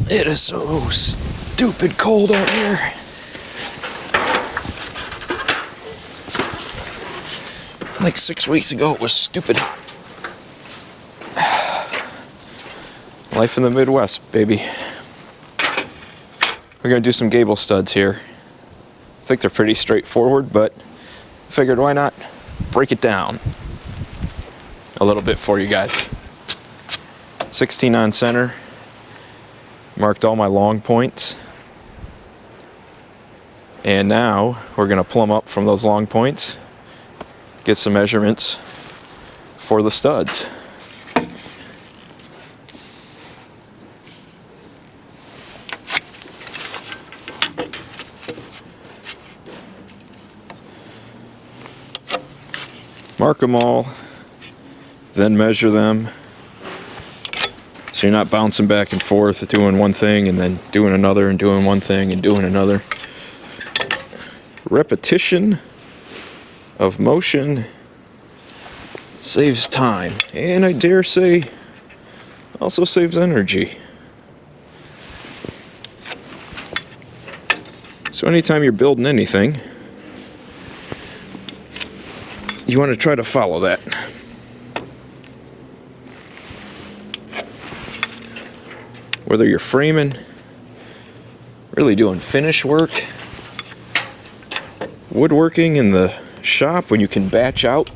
It is so stupid cold out here. Like 6 weeks ago, it was stupid hot. Life in the Midwest, baby. We're gonna do some Gable studs here. I think they're pretty straightforward, but I figured why not break it down a little bit for you guys. 16 on center. Marked all my long points. And now we're gonna plumb up from those long points, get some measurements for the studs. Mark them all, then measure them, so you're not bouncing back and forth doing one thing and then doing another and doing one thing and doing another. Repetition of motion saves time, and I dare say also saves energy. So anytime you're building anything, you want to try to follow that. Whether you're framing, really doing finish work, woodworking in the shop when you can batch out,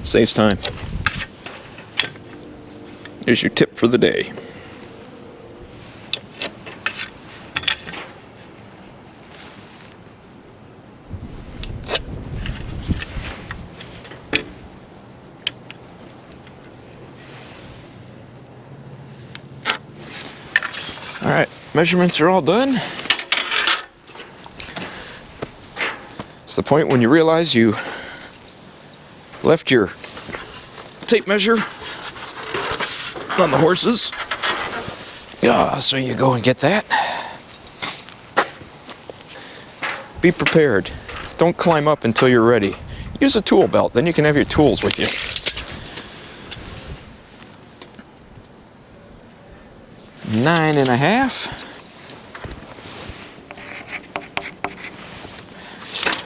saves time. Here's your tip for the day. Alright, measurements are all done. It's the point when you realize you left your tape measure on the horses. Yeah, so you go and get that. Be prepared. Don't climb up until you're ready. Use a tool belt, then you can have your tools with you. 9.5.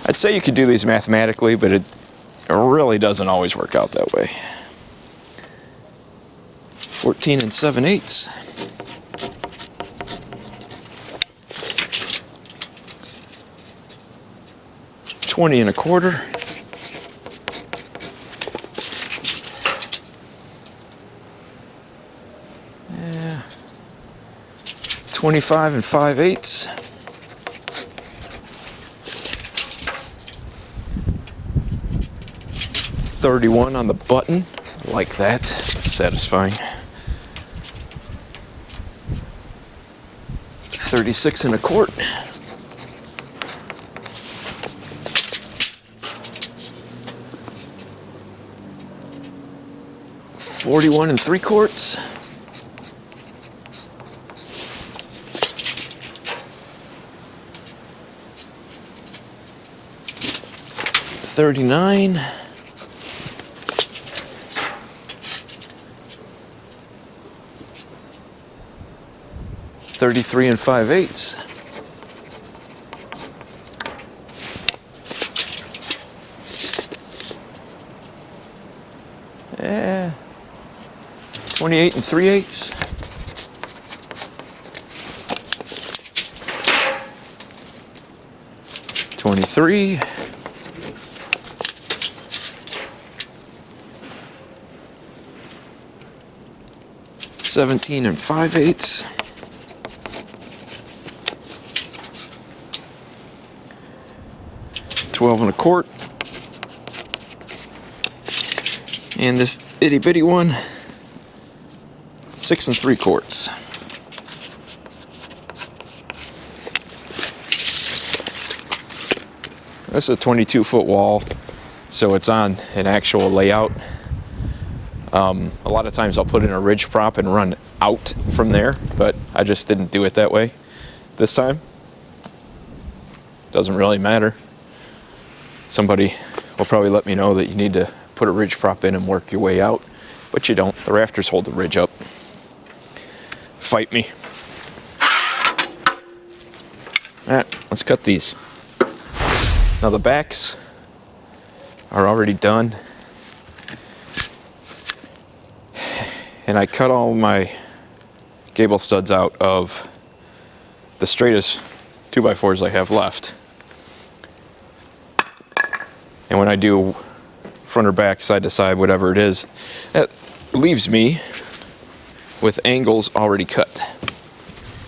I'd say you could do these mathematically, but it really doesn't always work out that way. 14 7/8. $20 1/4. Yeah. 25 5/8. 31 on the button, like that, satisfying. 36 1/4. $41 3/4. $39. $33 5/8. Yeah. 28 3/8. $23. $17 5/8. $12 1/4. And this itty bitty one, 6 3/4. This is a 22-foot wall, so it's on an actual layout. A lot of times I'll put in a ridge prop and run out from there, but I just didn't do it that way this time. Doesn't really matter. Somebody will probably let me know that you need to put a ridge prop in and work your way out. but you don't. The rafters hold the ridge up. Fight me. All right, let's cut these. Now the backs are already done. And I cut all my gable studs out of the straightest 2x4s I have left. And when I do front or back, side to side, whatever it is, that leaves me with angles already cut,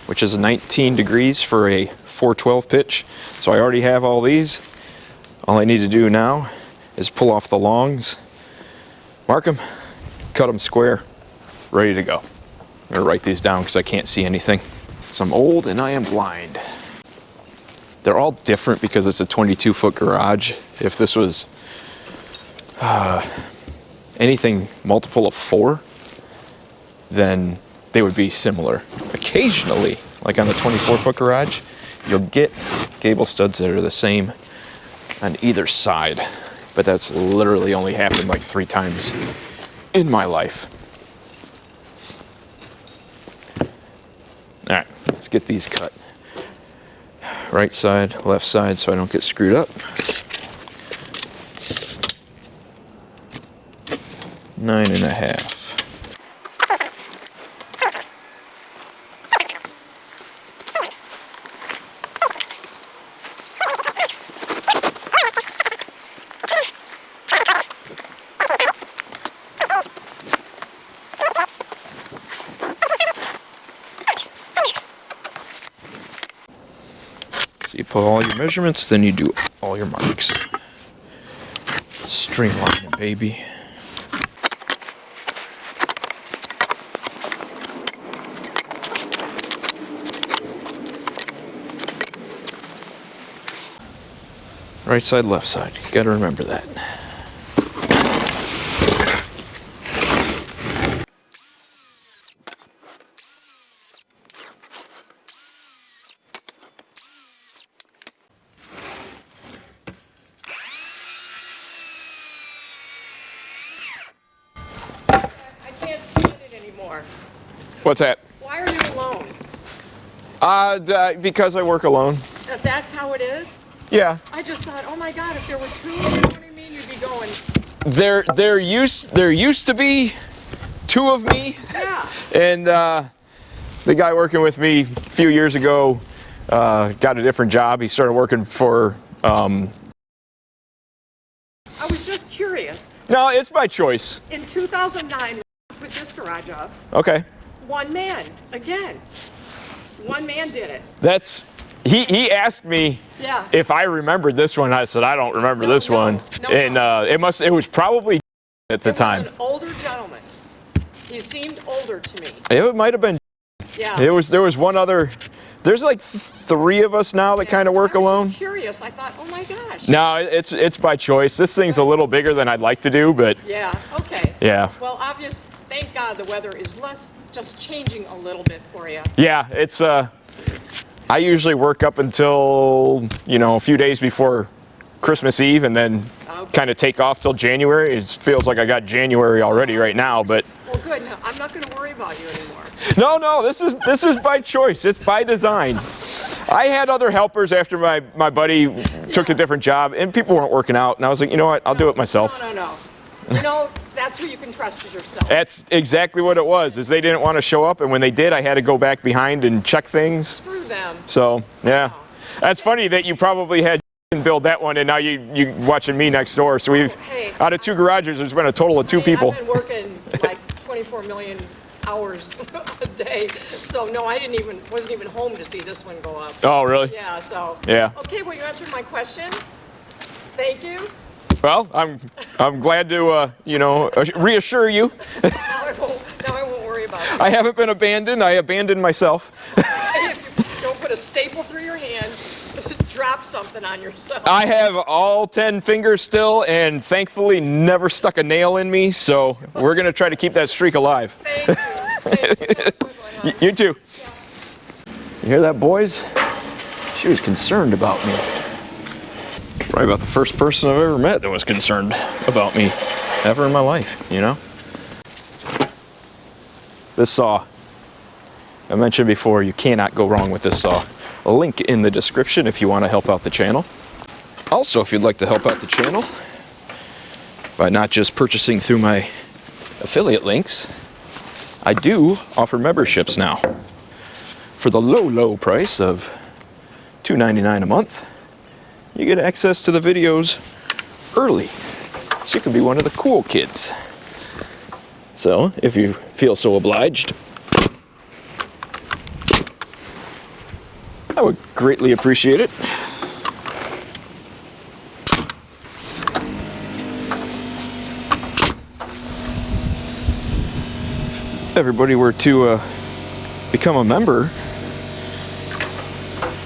which is 19 degrees for a 412 pitch. So I already have all these. All I need to do now is pull off the longs, mark them, cut them square, ready to go. I'm gonna write these down because I can't see anything. So I'm old and I am blind. They're all different because it's a 22-foot garage. If this was anything multiple of 4, then they would be similar. Occasionally, like on the 24-foot garage, you'll get gable studs that are the same on either side, but that's literally only happened like 3 times in my life. All right, let's get these cut. Right side, left side, so I don't get screwed up. 9.5. So you put all your measurements, then you do all your marks. Streamline it, baby. Right side, left side. You gotta remember that. I can't stand it anymore. What's that? Why are you alone? Because I work alone. That's how it is? Yeah. I just thought, oh my God, if there were 2, you know what I mean? You'd be going. There used to be 2 of me. Yeah. And the guy working with me a few years ago got a different job. He started working for. I was just curious. No, it's my choice. In 2009, we put this garage up. Okay. One man, again. One man did it. That's. He asked me Yeah. if I remembered this one. I said I don't remember this one, and it was probably at the time. It was an older gentleman. He seemed older to me. It might have been. Yeah. There was one other. There's like 3 of us now that kind of work I was alone. just curious. I thought, oh my gosh. No, it's by choice. This thing's a little bigger than I'd like to do, but Yeah. Okay. yeah. Well, thank God the weather is just changing a little bit for you. Yeah, it's I usually work up until, a few days before Christmas Eve and then kind of take off till January. It feels like I got January already right now, but Well, good. No, I'm not going to worry about you anymore. no, this is by choice. It's by design. I had other helpers after my buddy took a different job and people weren't working out, and I was like, you know what, I'll do it myself. No. That's who you can trust is yourself. That's exactly what it was, is they didn't want to show up, and when they did, I had to go back behind and check things. Screw them. So, yeah. That's funny that you probably had build that one, and now you watching me next door. So we've, out of 2 garages, there's been a total of 2 people. I've been working like 24 million hours a day. So, no, wasn't even home to see this one go up. Oh, really? Yeah, so. Yeah. Okay, well, you answered my question. Thank you. Well, I'm glad to, reassure you. Now I won't worry about it. I haven't been abandoned. I abandoned myself. If you don't put a staple through your hand, just drop something on yourself. I have all 10 fingers still, and thankfully never stuck a nail in me, so we're going to try to keep that streak alive. Thank you. Thank you. You too. You hear that, boys? She was concerned about me. Probably about the first person I've ever met that was concerned about me ever in my life, This saw, I mentioned before, you cannot go wrong with this saw. A link in the description if you want to help out the channel. Also, if you'd like to help out the channel by not just purchasing through my affiliate links, I do offer memberships now. For the low, low price of $2.99 a month, you get access to the videos early. So you can be one of the cool kids. So, if you feel so obliged, I would greatly appreciate it. If everybody were to become a member,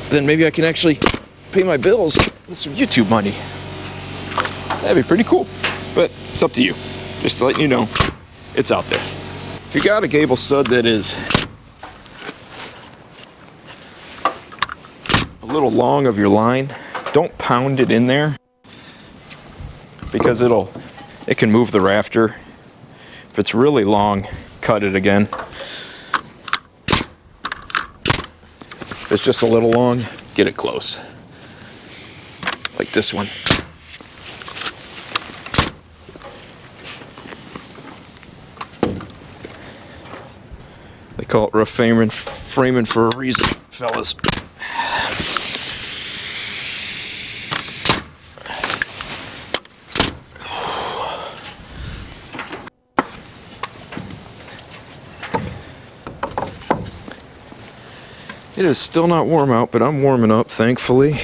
then maybe I can actually pay my bills with some YouTube money. That'd be pretty cool, but it's up to you. Just to let you know, it's out there. If you got a Gable stud that is a little long of your line, don't pound it in there because it can move the rafter. If it's really long, cut it again. If it's just a little long, get it close. Like this one. They call it rough framing for a reason, fellas. It is still not warm out, but I'm warming up, thankfully.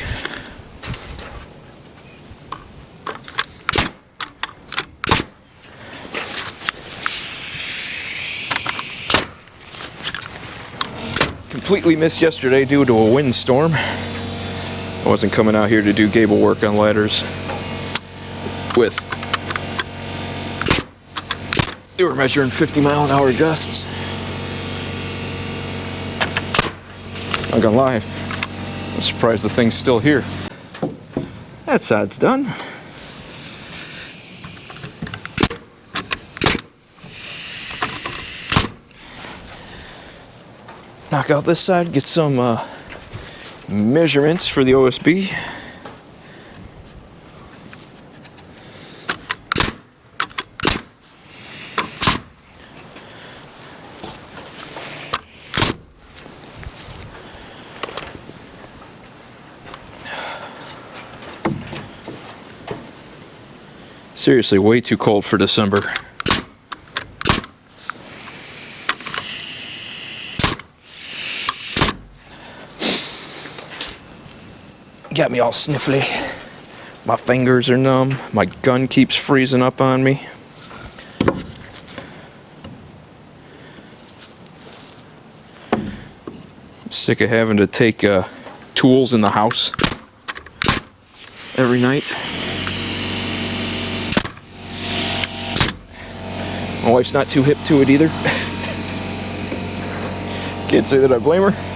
Completely missed yesterday due to a windstorm. I wasn't coming out here to do Gable work on ladders they were measuring 50-mile-an-hour gusts. Not gonna lie, I'm surprised the thing's still here. That side's done. Knock out this side, get some measurements for the OSB. Seriously, way too cold for December. Got me all sniffly. My fingers are numb. My gun keeps freezing up on me. I'm sick of having to take tools in the house every night. My wife's not too hip to it either. Can't say that I blame her.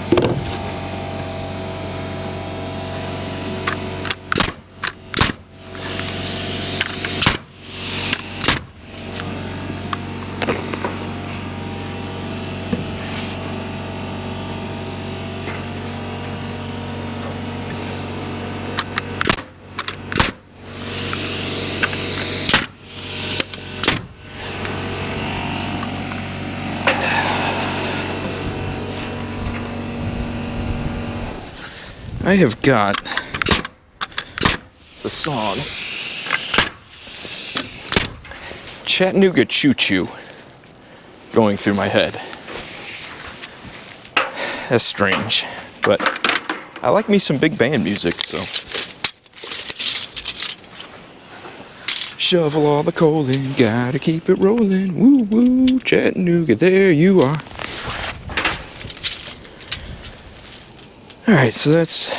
I have got the song Chattanooga Choo Choo going through my head. That's strange, but I like me some big band music, so. Shovel all the coal in, gotta keep it rolling. Woo woo, Chattanooga, there you are. Alright, so that's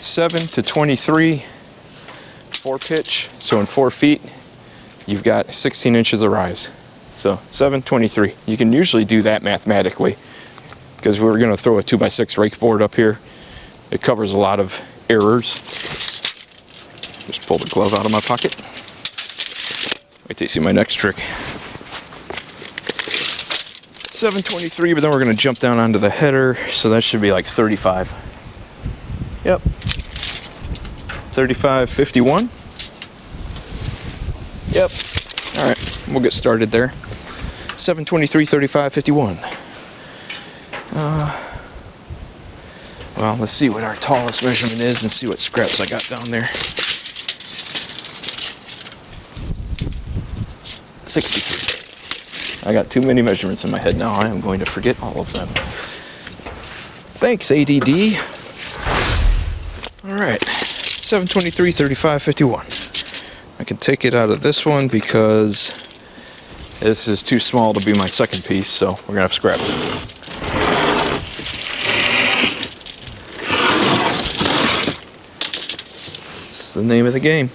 7 to 23, 4 pitch. So in 4 feet, you've got 16 inches of rise. So 7, 23. You can usually do that mathematically because we're going to throw a 2x6 rake board up here. It covers a lot of errors. Just pull the glove out of my pocket. Wait till you see my next trick. 723, but then we're going to jump down onto the header, so that should be like 35. Yep. 35.51. Yep. All right, we'll get started there. 723, 35.51. Well, let's see what our tallest measurement is and see what scraps I got down there. 63. I got too many measurements in my head now. I am going to forget all of them. Thanks, ADD. All right, 723, 35.51. I can take it out of this one because this is too small to be my second piece, so we're gonna have to scrap it. It's the name of the game.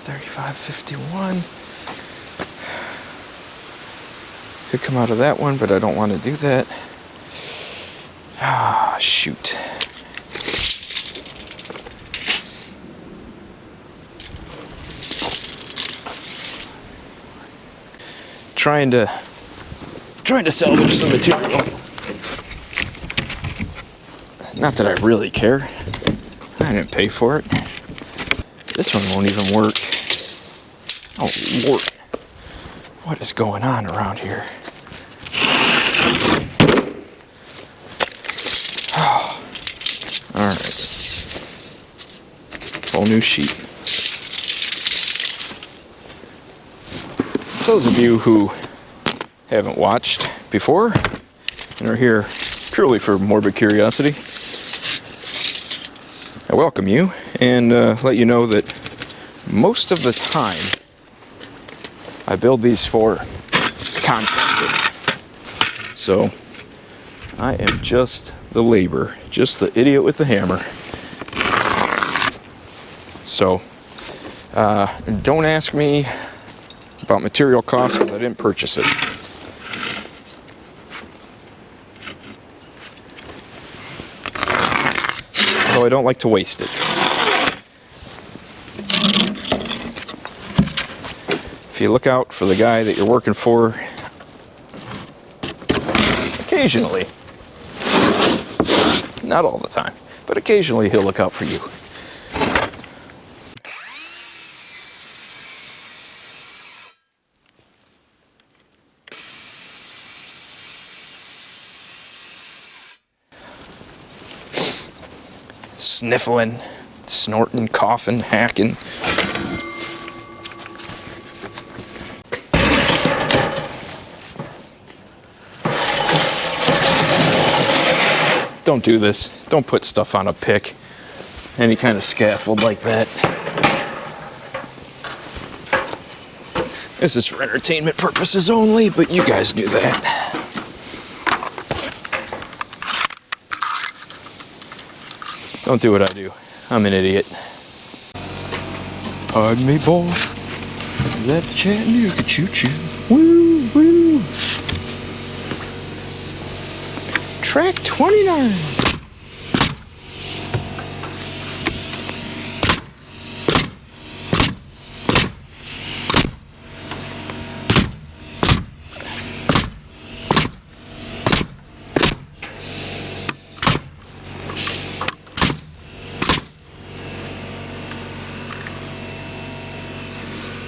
$35.51. Could come out of that one, but I don't want to do that. Ah, shoot. Trying to salvage some material. Not that I really care. I didn't pay for it. This one won't even work. Oh, Lord. What is going on around here? Oh. Alright. Whole new sheet. Those of you who haven't watched before and are here purely for morbid curiosity, I welcome you and let you know that most of the time I build these for contractors. So I am just the labor, just the idiot with the hammer. So don't ask me about material costs because I didn't purchase it. Although I don't like to waste it. If you look out for the guy that you're working for, occasionally, not all the time, but occasionally he'll look out for you. Sniffling, snorting, coughing, hacking. Don't do this. Don't put stuff on a pick. Any kind of scaffold like that. This is for entertainment purposes only, but you guys knew that. Don't do what I do. I'm an idiot. Pardon me, boss. Let the Chattanooga choo-choo. Woo, woo. Track 29.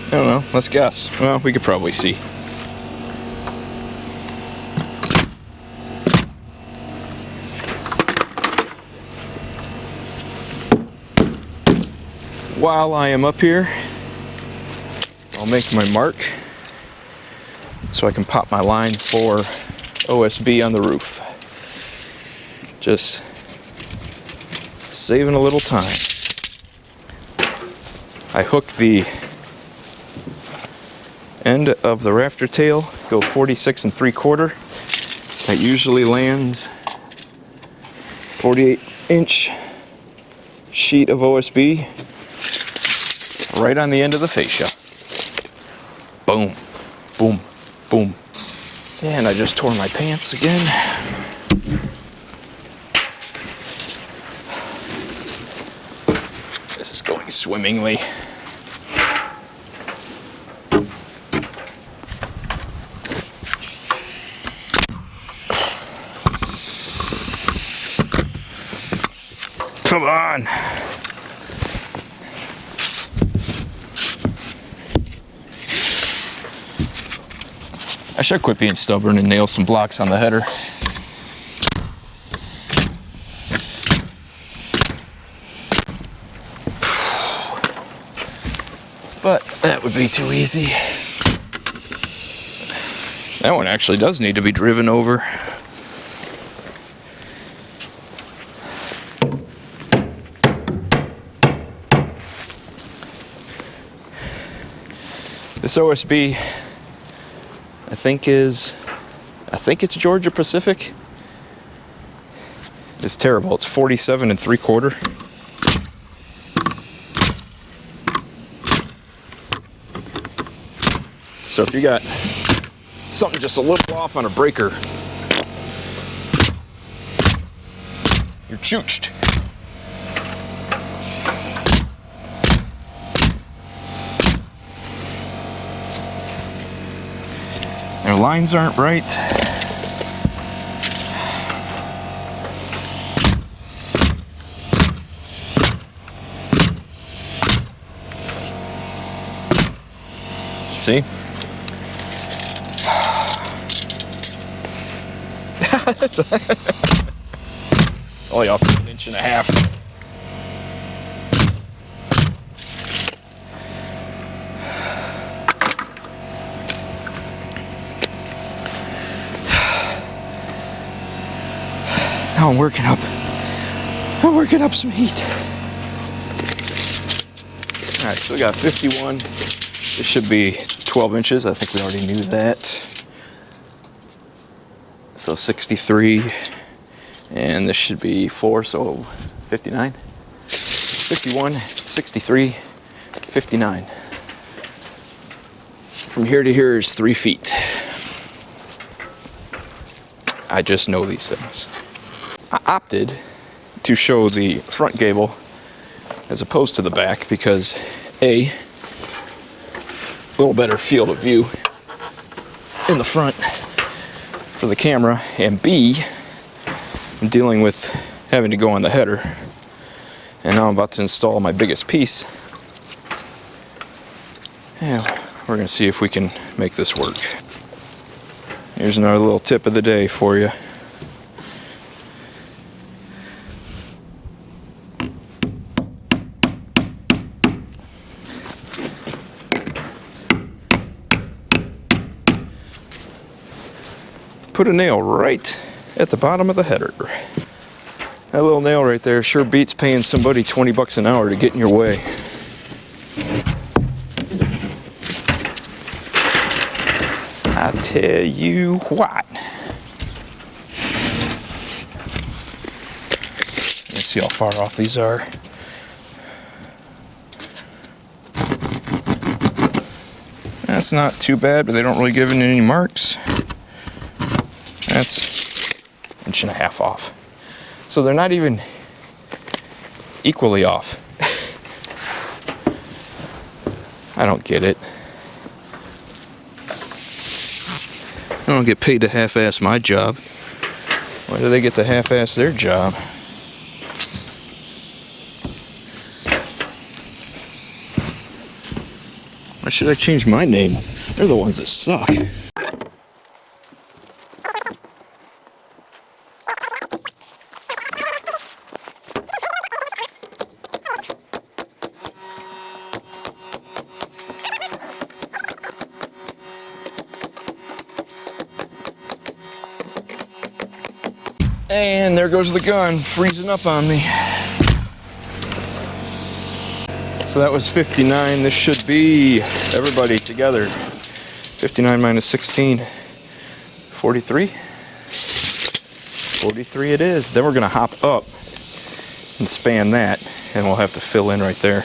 I don't know, let's guess. Well, we could probably see. While I am up here, I'll make my mark so I can pop my line for OSB on the roof. Just saving a little time. I hooked the end of the rafter tail, go 46 3/4. That usually lands 48-inch sheet of OSB right on the end of the fascia. Boom, boom, boom. And I just tore my pants again. This is going swimmingly. Come on. I should quit being stubborn and nail some blocks on the header. But that would be too easy. That one actually does need to be driven over. This OSB, I think it's Georgia Pacific. It's terrible. It's 47 3/4. So if you got something just a little off on a breaker, you're chooched. Their lines aren't right. See? Only off 1.5 inches. Now I'm working up some heat. All right, so we got 51. This should be 12 inches. I think we already knew that. So 63, and this should be 4, so 59. 51, 63, 59. From here to here is 3 feet. I just know these things. I opted to show the front gable as opposed to the back because A, a little better field of view in the front for the camera, and B, I'm dealing with having to go on the header, and now I'm about to install my biggest piece. Yeah, we're gonna see if we can make this work. Here's another little tip of the day for you. Put a nail right at the bottom of the header. That little nail right there sure beats paying somebody 20 bucks an hour to get in your way. I tell you what. Let's see how far off these are. That's not too bad, but they don't really give it any marks. That's 1.5 inches off. So they're not even equally off. I don't get it. I don't get paid to half-ass my job. Why do they get to half-ass their job? Why should I change my name? They're the ones that suck. And there goes the gun, freezing up on me. So that was 59. This should be, everybody together, 59 minus 16, 43. 43 it is. Then we're gonna hop up and span that, and we'll have to fill in right there.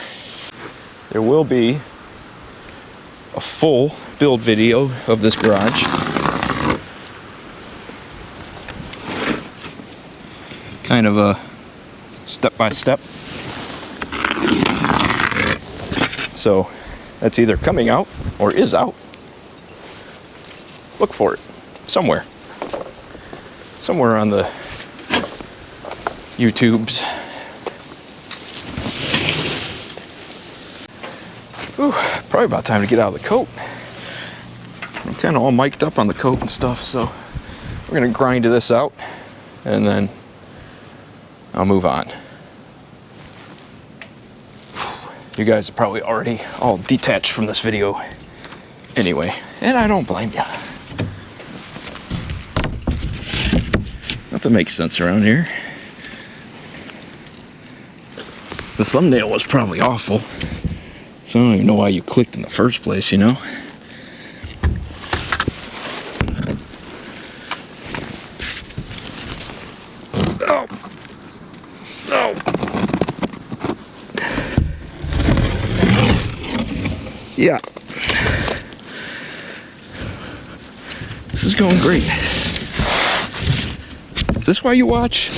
There will be a full build video of this garage. Kind of a step-by-step. So that's either coming out or is out. Look for it somewhere. Somewhere on the YouTubes. Ooh, probably about time to get out of the coat. I'm kind of all mic'd up on the coat and stuff, so we're gonna grind this out and then I'll move on. You guys are probably already all detached from this video anyway, and I don't blame you. Nothing makes sense around here. The thumbnail was probably awful, so I don't even know why you clicked in the first place, you know? Oh. Oh. Yeah. This is going great. Is this why you watch?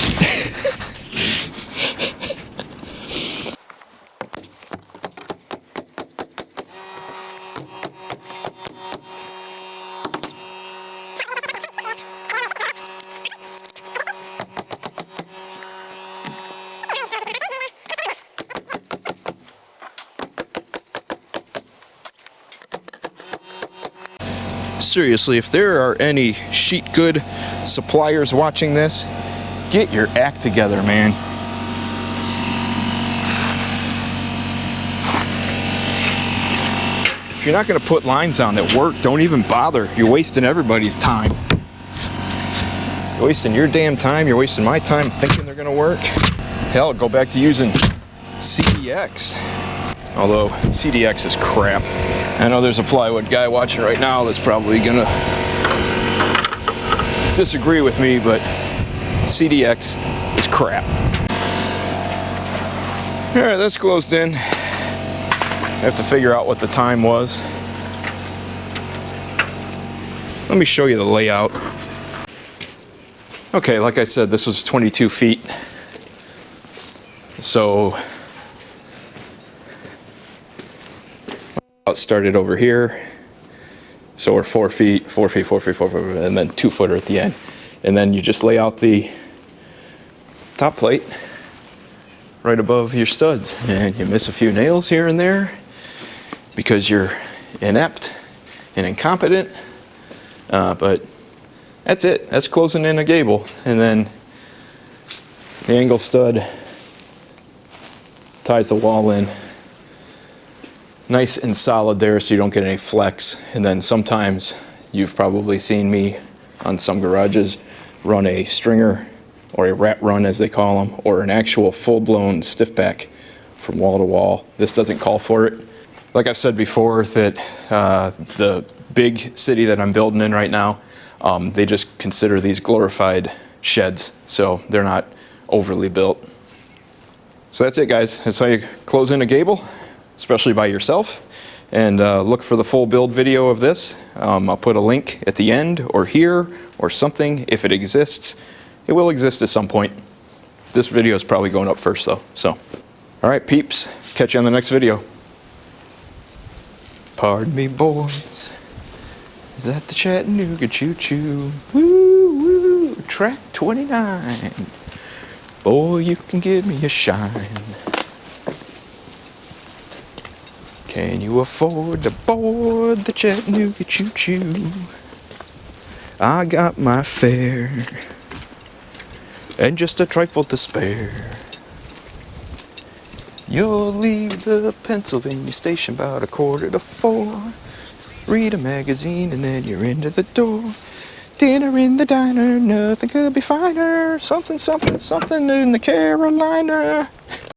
Seriously, if there are any sheet good suppliers watching this, get your act together, man. If you're not going to put lines on that work, don't even bother. You're wasting everybody's time. You're wasting your damn time. You're wasting my time thinking they're going to work. Hell, go back to using CDX. Although CDX is crap. I know there's a plywood guy watching right now that's probably gonna disagree with me, but CDX is crap. All right, that's closed in. I have to figure out what the time was. Let me show you the layout. Okay, like I said, this was 22 feet. So started over here, so we're 4 feet, 4 feet, 4 feet, 4 feet, and then 2 footer at the end, and then you just lay out the top plate right above your studs, and you miss a few nails here and there because you're inept and incompetent, but that's it. That's closing in a gable, and then the angle stud ties the wall in nice and solid there so you don't get any flex. And then sometimes you've probably seen me on some garages run a stringer or a rat run as they call them, or an actual full-blown stiff back from wall to wall. This doesn't call for it. Like I've said before, that the big city that I'm building in right now, they just consider these glorified sheds, so they're not overly built. So that's it, guys. That's how you close in a gable, especially by yourself. And look for the full build video of this. I'll put a link at the end or here or something if it exists. It will exist at some point. This video is probably going up first though. So, all right, peeps, catch you on the next video. Pardon me, boys. Is that the Chattanooga choo-choo? Woo, woo, track 29. Boy, you can give me a shine. Can you afford to board the Chattanooga choo-choo? I got my fare and just a trifle to spare. You'll leave the Pennsylvania station about 3:45. Read a magazine and then you're into the door. Dinner in the diner, nothing could be finer. Something, something, something in the Carolina.